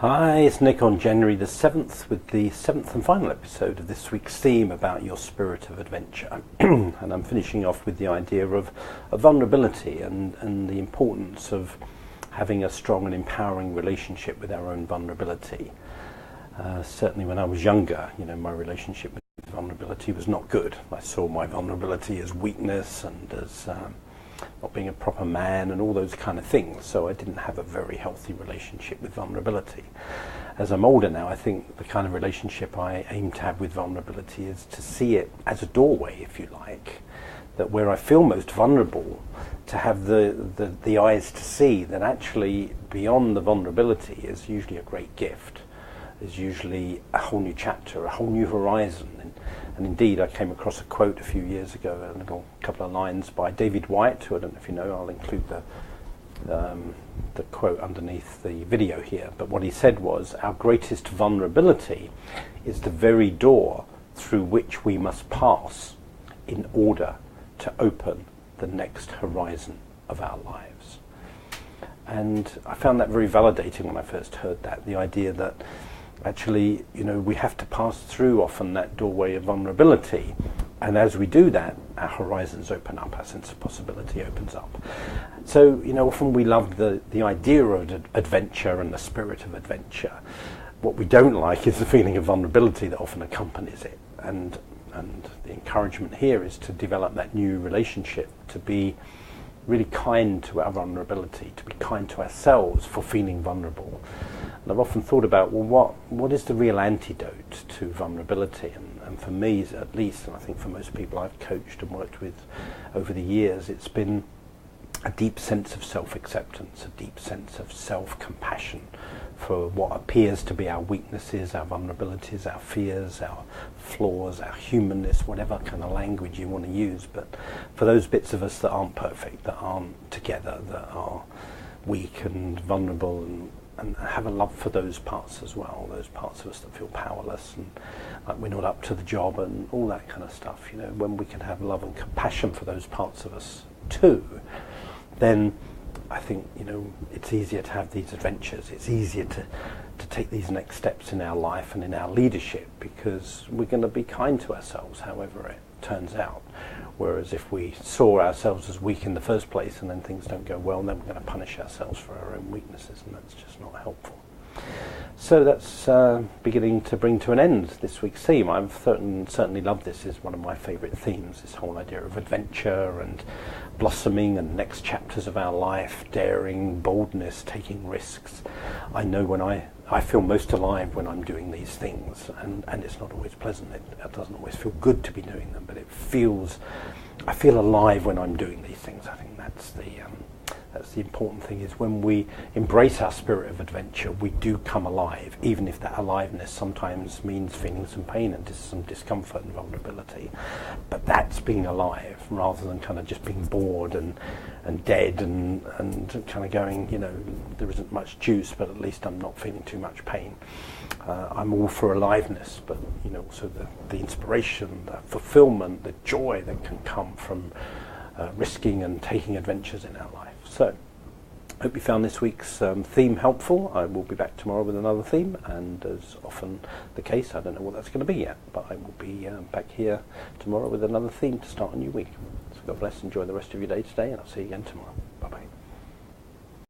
Hi, it's Nick on January the 7th with the 7th and final episode of this week's theme about your spirit of adventure. And I'm finishing off with the idea of vulnerability and the importance of having a strong and empowering relationship with our own vulnerability. Certainly when I was younger, my relationship with vulnerability was not good. I saw my vulnerability as weakness and as not being a proper man and all those kind of things, so I didn't have a very healthy relationship with vulnerability. As I'm older now, I think the kind of relationship I aim to have with vulnerability is to see it as a doorway, if you like, that where I feel most vulnerable, to have the eyes to see that actually beyond the vulnerability is usually a great gift, is usually a whole new chapter, a whole new horizon. And indeed, I came across a quote a few years ago, a little couple of lines by David White, who I don't know if you know. I'll include the quote underneath the video here. But what he said was, our greatest vulnerability is the very door through which we must pass in order to open the next horizon of our lives. And I found that very validating when I first heard that, the idea that actually, we have to pass through often that doorway of vulnerability, and as we do that, our horizons open up, our sense of possibility opens up. So, often we love the idea of adventure and the spirit of adventure. What we don't like is the feeling of vulnerability that often accompanies it, and the encouragement here is to develop that new relationship, to be really kind to our vulnerability, to be kind to ourselves for feeling vulnerable. And I've often thought about, what is the real antidote to vulnerability? And for me, at least, and I think for most people I've coached and worked with over the years, it's been a deep sense of self-acceptance, a deep sense of self-compassion for what appears to be our weaknesses, our vulnerabilities, our fears, our flaws, our humanness, whatever kind of language you want to use. But for those bits of us that aren't perfect, that aren't together, that are weak and vulnerable, and have a love for those parts as well, those parts of us that feel powerless and like we're not up to the job and all that kind of stuff. When we can have love and compassion for those parts of us too, then I think, it's easier to have these adventures. It's easier to take these next steps in our life and in our leadership, because we're going to be kind to ourselves, however it turns out. Whereas if we saw ourselves as weak in the first place and then things don't go well, then we're going to punish ourselves for our own weaknesses, and that's just not helpful. So that's beginning to bring to an end this week's theme. I've certainly loved this. It's one of my favourite themes, this whole idea of adventure and blossoming and next chapters of our life, daring, boldness, taking risks. I know when I feel most alive when I'm doing these things, and it's not always pleasant. It doesn't always feel good to be doing them, but I feel alive when I'm doing these things. I think that's the important thing, is when we embrace our spirit of adventure, we do come alive, even if that aliveness sometimes means feeling some pain and some discomfort and vulnerability. But that's being alive, rather than kind of just being bored and dead and kind of going, there isn't much juice, but at least I'm not feeling too much pain. I'm all for aliveness, but also the inspiration, the fulfillment, the joy that can come from risking and taking adventures in our life. So, I hope you found this week's theme helpful. I will be back tomorrow with another theme, and as often the case, I don't know what that's going to be yet, but I will be back here tomorrow with another theme to start a new week. So God bless, enjoy the rest of your day today, and I'll see you again tomorrow.